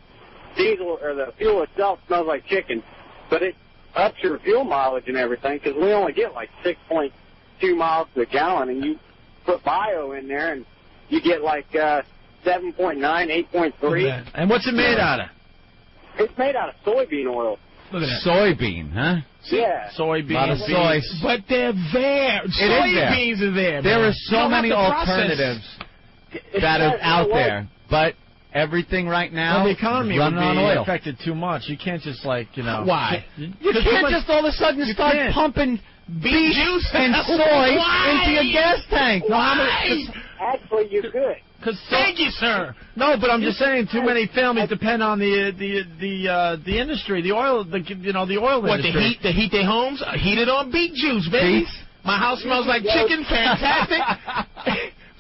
diesel or the fuel itself smells like chicken, but it ups your fuel mileage and everything because we only get like 6.2 miles to the gallon, and you put bio in there and you get like 7.9, 8.3. And what's it made out of? It's made out of soybean oil. Look at that. Soybean, huh? Yeah. Soybeans. A lot of soy. But they're there. Soybeans are there. There are so many alternatives that are out there, but everything right now, the economy running on oil. affected too much. You can't just Why? You can't just all of a sudden start pumping beef juice and soy into your gas tank. Why? Actually, you could. Thank you, sir. No, but I'm just saying, too many families depend on the industry, the oil, the oil what, industry. They heat their homes? Heated on beet juice, baby. Beef? My house smells like chicken. Fantastic.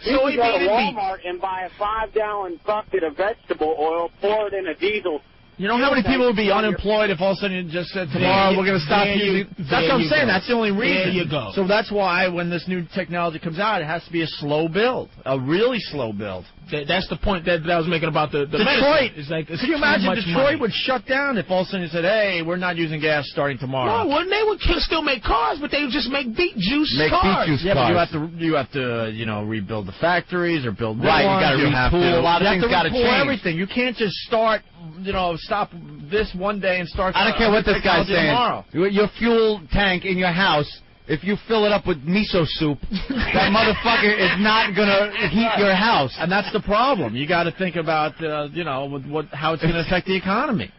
You can go Soybean to and beef. Walmart and buy a 5-gallon bucket of vegetable oil, pour it in a diesel. You know how many people would be unemployed if all of a sudden you just said tomorrow we're going to stop using... That's what I'm saying. That's the only reason. There you go. So that's why when this new technology comes out, it has to be a slow build, a really slow build. That's the point that I was making about the Detroit. It's like, Could you imagine Detroit would shut down if all of a sudden you said, hey, we're not using gas starting tomorrow? No, well, they would still make cars, but they would just make beet juice cars. But you have to rebuild the factories or build new ones. You got to retool. A lot of things got to change. Everything. You can't just start, stop this one day and start. I don't care what this guy's saying. Tomorrow. Your fuel tank in your house, if you fill it up with miso soup, that motherfucker is not going to heat your house. And that's the problem. You got to think about, how it's going to affect the economy.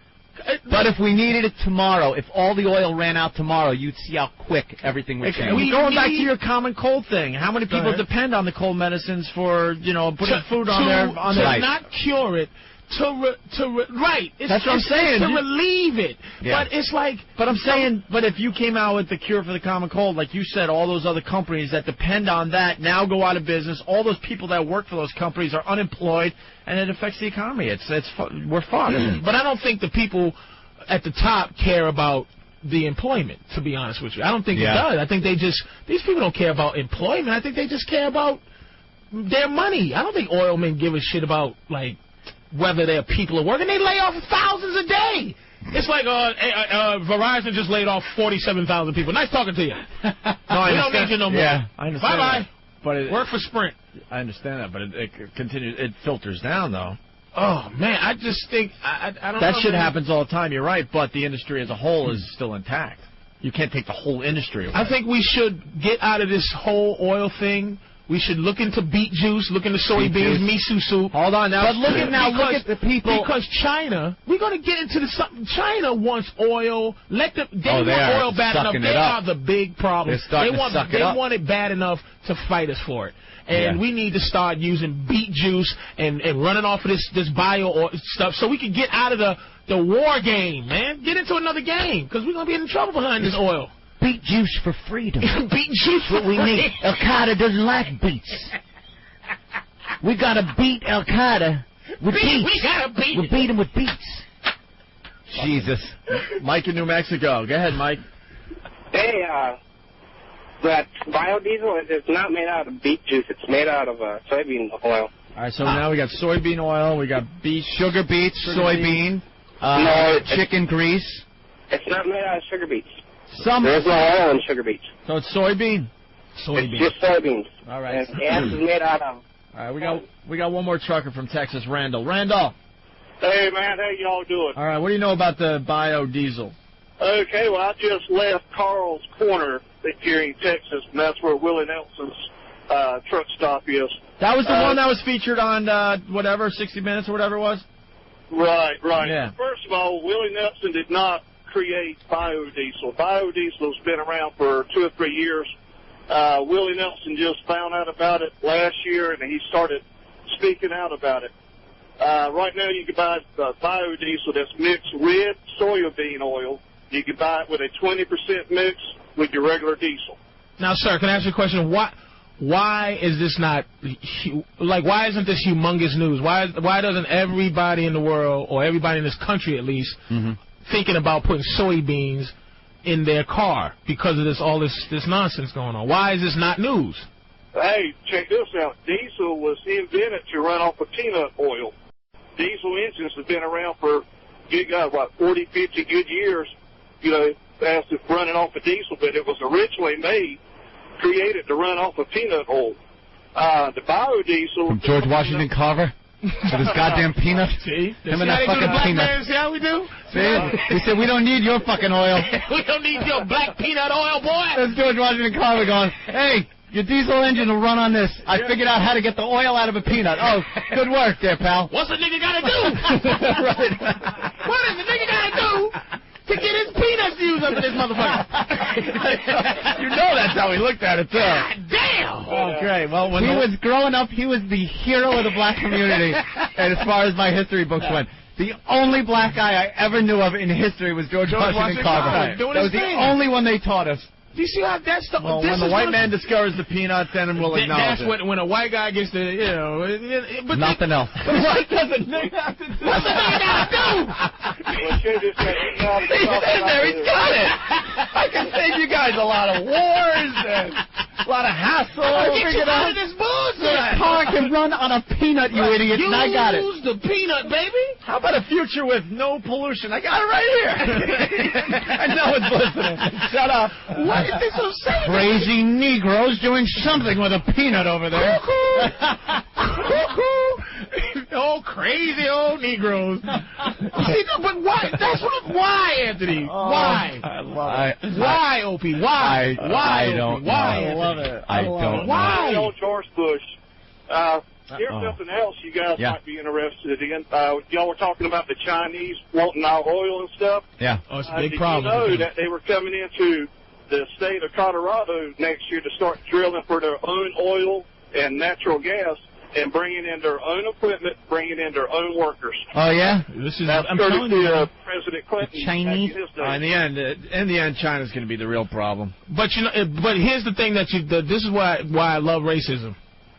But if we needed it tomorrow, if all the oil ran out tomorrow, you'd see how quick everything would change. Going back to your common cold thing, how many people depend on the cold medicines for, putting food on their... To not cure it. Right. That's what I'm saying. To relieve it. Yeah. But it's like... But I'm saying, but if you came out with the cure for the common cold, like you said, all those other companies that depend on that now go out of business. All those people that work for those companies are unemployed, and it affects the economy. We're fucked. But I don't think the people at the top care about the employment, to be honest with you. I don't think it does. I think these people don't care about employment. I think they just care about their money. I don't think oilmen give a shit about, like, whether their people are working. They lay off thousands a day. It's like Verizon just laid off 47,000 people. Nice talking to you. No, we don't need you no more. Yeah, I understand. Bye-bye. But work for Sprint. I understand that, but it continues. It filters down, though. Oh, man, I just think... I don't know. That shit happens all the time, you're right, but the industry as a whole is still intact. You can't take the whole industry away. I think we should get out of this whole oil thing. We should look into beet juice, look into soybeans, miso soup. Hold on now. But look at the people. Because China, we're going to get into the something. China wants oil. They want oil bad enough. They are the big problem. They want it bad enough to fight us for it. And we need to start using beet juice and running off of this bio stuff so we can get out of the war game, man. Get into another game because we're going to be in trouble behind this oil. Beet juice for freedom. Beet juice what we need. Al Qaeda doesn't like beets. We gotta beat Al Qaeda with beets. We gotta beat. We beat them with beets. Jesus. Mike in New Mexico. Go ahead, Mike. Hey, that biodiesel is not made out of beet juice. It's made out of soybean oil. All right, so now we got soybean oil, we got beet, sugar beets, soybean, chicken grease. It's not made out of sugar beets. There's no oil in sugar beets. So it's soybean? It's just soybeans. All right. And gas is made out of... All right, we got one more trucker from Texas, Randall. Randall. Hey, man, how y'all doing? All right, what do you know about the biodiesel? Okay, well, I just left Carl's Corner here in Texas, and that's where Willie Nelson's truck stop is. That was the one that was featured on, 60 Minutes or whatever it was? Right. Yeah. First of all, Willie Nelson did not create biodiesel. Biodiesel's been around for 2 or 3 years. Willie Nelson just found out about it last year, and he started speaking out about it. Right now you can buy biodiesel that's mixed red soybean oil. You can buy it with a 20% mix with your regular diesel. Now, sir, can I ask you a question? Why is this not, why isn't this humongous news? Why doesn't everybody in the world, or everybody in this country at least, thinking about putting soybeans in their car because of all this nonsense going on? Why is this not news? Hey, check this out. Diesel was invented to run off of peanut oil. Diesel engines have been around for, 40, 50 good years, as if running off of diesel, but it was originally created to run off of peanut oil. The biodiesel... From George Washington Carver? With his goddamn peanut? See? Him and that fucking peanut. See how we do? See? He said, we don't need your fucking oil. We don't need your black peanut oil, boy. That's George Washington Carver going, hey, your diesel engine will run on this. I figured out how to get the oil out of a peanut. Oh, good work there, pal. What's a nigga gotta do? Right. What is the nigga gotta do to get his peanuts used up in this motherfucker? You know that's how he looked at it, too. God damn! Oh, great. Well, when he was growing up, he was the hero of the black community, and as far as my history books went. The only black guy I ever knew of in history was George Washington Carver. That was the only one they taught us. Do you see how that's the... Well, when the white man discovers the peanut, then we'll acknowledge that's when a white guy gets the, but nothing else. What does a nigga have to do? What's the nigga got to do? He's there, he's got it. I can save you guys a lot of wars and a lot of hassle. Get you out of this bullshit. This car can run on a peanut, you idiot, and I got it. Use the peanut, baby. How about a future with no pollution? I got it right here. I know it's listening. Shut up. What is this so sad? Crazy Negroes doing something with a peanut over there. Oh, crazy old Negroes. See, but why? Why, Anthony? Why? I love it. Why, Opie? Why? I don't know. I love it. I don't know. Why? George Bush. Here's something else you guys might be interested in. Y'all were talking about the Chinese wanting our oil and stuff. Yeah. Oh, it's a big did problem. You know that they were coming into the state of Colorado next year to start drilling for their own oil and natural gas and bringing in their own equipment, bringing in their own workers. Oh, yeah? I'm telling you, President Clinton. Chinese? In the end, China's going to be the real problem. But but here's the thing this is why I love racism.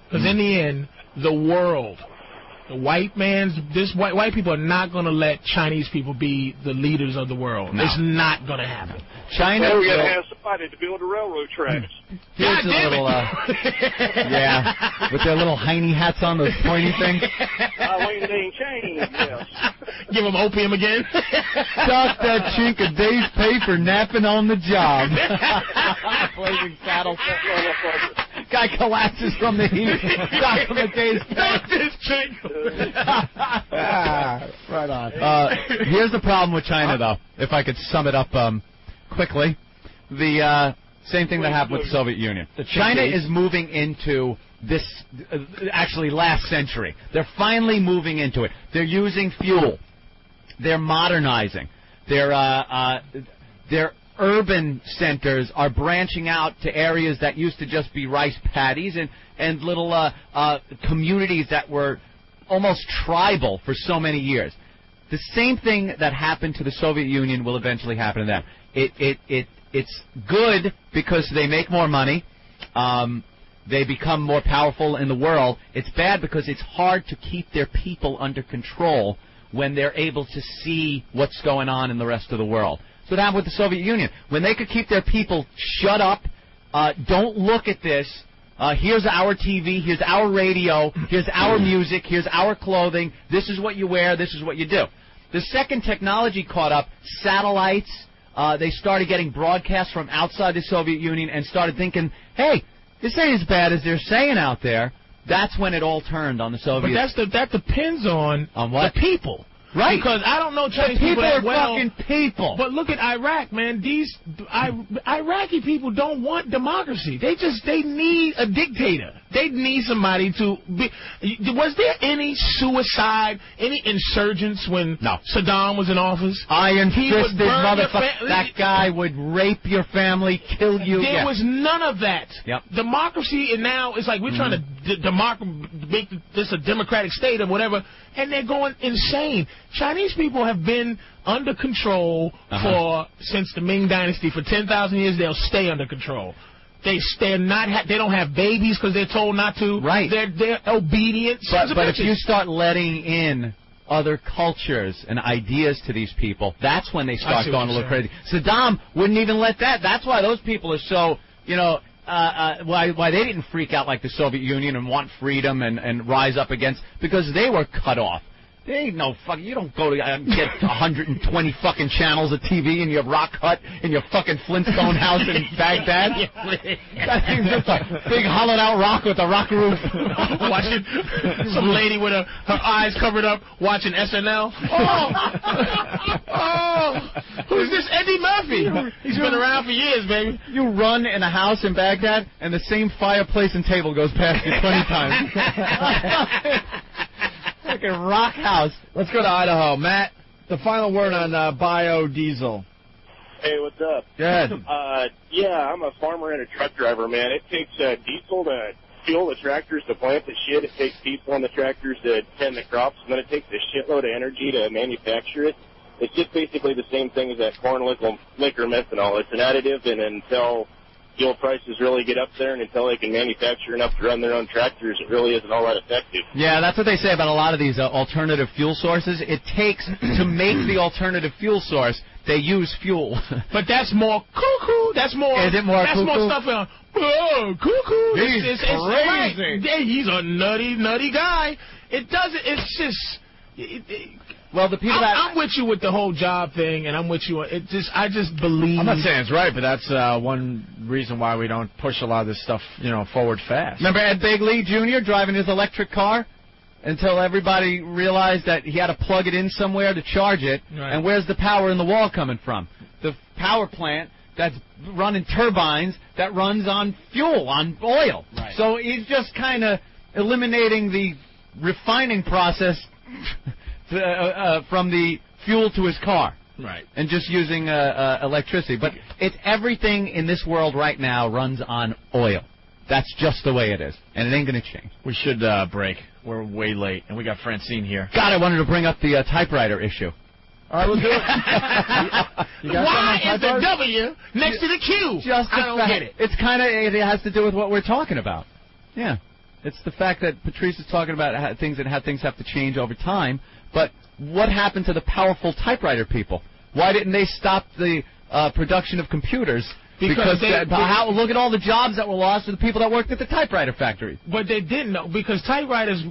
Because in the end, the world, the white people are not going to let Chinese people be the leaders of the world. No. It's not going to happen. China. We're going to have somebody to build a railroad tracks. Here's a little, with their little hiney hats on, those pointy things. Yes. Give them opium again. Dock that chink a day's pay for napping on the job. Blazing saddles. Guy collapses from the heat. Dock him a day's pay. Right on. Here's the problem with China, though, if I could sum it up quickly. The same thing that happened with the Soviet Union. China is moving into this, actually last century. They're finally moving into it. They're using fuel. They're modernizing. Their urban centers are branching out to areas that used to just be rice paddies and little communities that were almost tribal for so many years. The same thing that happened to the Soviet Union will eventually happen to them. It's good because they make more money. They become more powerful in the world. It's bad because it's hard to keep their people under control when they're able to see what's going on in the rest of the world. So what happened with the Soviet Union. When they could keep their people shut up, don't look at this. Here's our TV, here's our radio, here's our music, here's our clothing. This is what you wear, this is what you do. The second technology caught up, satellites. They started getting broadcasts from outside the Soviet Union and started thinking, hey, this ain't as bad as they're saying out there. That's when it all turned on the Soviets. But that depends on what? The people. Right. Because I don't know Chinese people that are well. fucking people. But look at Iraq, man. These Iraqi people don't want democracy. They need a dictator. They need somebody to be. Was there any suicide, any insurgents when Saddam was in office? Iron-fisted motherfucker. That guy would rape your family, kill you. There was none of that. Yep. Democracy, and now it's like we're trying to make this a democratic state or whatever, and they're going insane. Chinese people have been under control since the Ming Dynasty for 10,000 years. They'll stay under control. They don't have babies because they're told not to. Right. They're obedient. But if you start letting in other cultures and ideas to these people, that's when they start going a little crazy. Saddam wouldn't even let that. That's why those people are so, why they didn't freak out like the Soviet Union and want freedom and rise up against, because they were cut off. There ain't no fucking, you don't go to get 120 fucking channels of TV in your rock hut in your fucking Flintstone house in Baghdad. That thing's just a big hollowed out rock with a rock roof. Watching some lady with her eyes covered up watching SNL. Who's this Eddie Murphy? He's been around for years, baby. You run in a house in Baghdad and the same fireplace and table goes past you 20 times. Like a rock house. Let's go to Idaho. Matt, the final word on biodiesel. Hey, what's up? Good. Yeah, I'm a farmer and a truck driver, man. It takes diesel to fuel the tractors to plant the shit. It takes diesel on the tractors to tend the crops, and then it takes a shitload of energy to manufacture it. It's just basically the same thing as that corn liquor methanol. It's an additive, and until fuel prices really get up there and until they can manufacture enough to run their own tractors, it really isn't all that effective. Yeah, that's what they say about a lot of these alternative fuel sources. It takes, to make the alternative fuel source, they use fuel. But that's more cuckoo. That's more. Is it more that's cuckoo? More stuff on. Oh, cuckoo. He's crazy. Right. Yeah, he's a nutty guy. It doesn't. It's just. Well, the people I'm with you with the whole job thing, and I'm with you. I just believe. I'm not saying it's right, but that's one reason why we don't push a lot of this stuff, forward fast. Remember Ed Begley Jr. driving his electric car until everybody realized that he had to plug it in somewhere to charge it. Right. And where's the power in the wall coming from? The power plant that's running turbines that runs on fuel, on oil. Right. So he's just kind of eliminating the refining process from the fuel to his car. Right. And just using electricity. But it's everything in this world right now runs on oil. That's just the way it is. And it ain't going to change. We should break. We're way late. And we got Francine here. God, I wanted to bring up the typewriter issue. All right, we'll do it. Why is the W next to the Q? I don't get it. It's kind of, it has to do with what we're talking about. Yeah. It's the fact that Patrice is talking about how things have to change over time. But what happened to the powerful typewriter people? Why didn't they stop the production of computers? Because look at all the jobs that were lost to the people that worked at the typewriter factory. But they didn't know, because typewriters,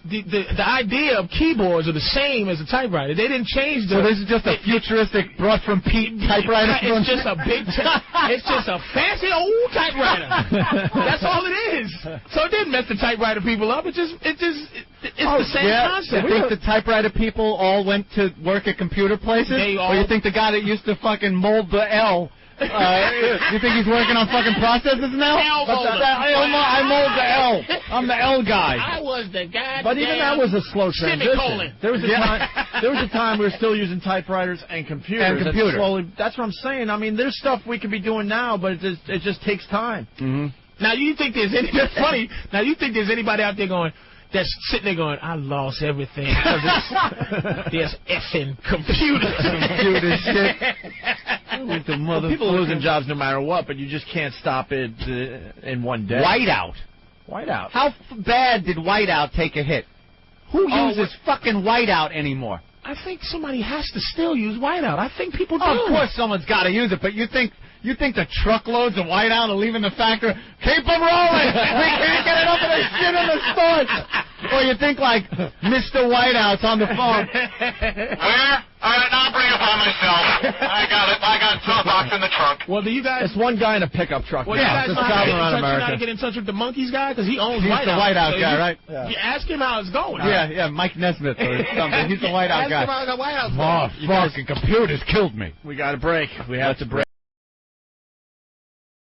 the idea of keyboards are the same as a typewriter. They didn't change the. So this is just a futuristic brought from Pete typewriter. It's just a it's just a fancy old typewriter. That's all it is. So it didn't mess the typewriter people up. It's the same concept. You think the typewriter people all went to work at computer places? Or you think the guy that used to fucking mold the L? You think he's working on fucking processes now? I mold the L. I'm the L guy. I was the guy. But even that was a slow transition. There was a time we were still using typewriters and computers. That's what I'm saying. I mean, there's stuff we could be doing now, but it just takes time. Mm-hmm. Now, you think there's that's funny. Now, you think there's anybody out there that's sitting there going, I lost everything because there's effing computers. Computer shit. People are losing jobs no matter what, but you just can't stop it in one day. Whiteout. How bad did whiteout take a hit? Who uses fucking whiteout anymore? I think somebody has to still use whiteout. I think people do. Of course someone's got to use it, but you think the truckloads of whiteout are leaving the factory? Keep them rolling! We can't get enough of this shit in the stores! Or you think, like, Mr. Whiteout's on the phone. Where? I'll bring it by myself. I got it. I got toolbox in the trunk. Well, do you guys... It's one guy in a pickup truck. Well, yeah, you guys know how to get in touch with the Monkeys guy? Because he owns Whiteout. He's the Whiteout guy, right? Yeah. You ask him how it's going. Yeah, Mike Nesmith or something. He's the Whiteout guy. Ask him how the Whiteout's going. Fucking computers killed me. We got to break. We have to break.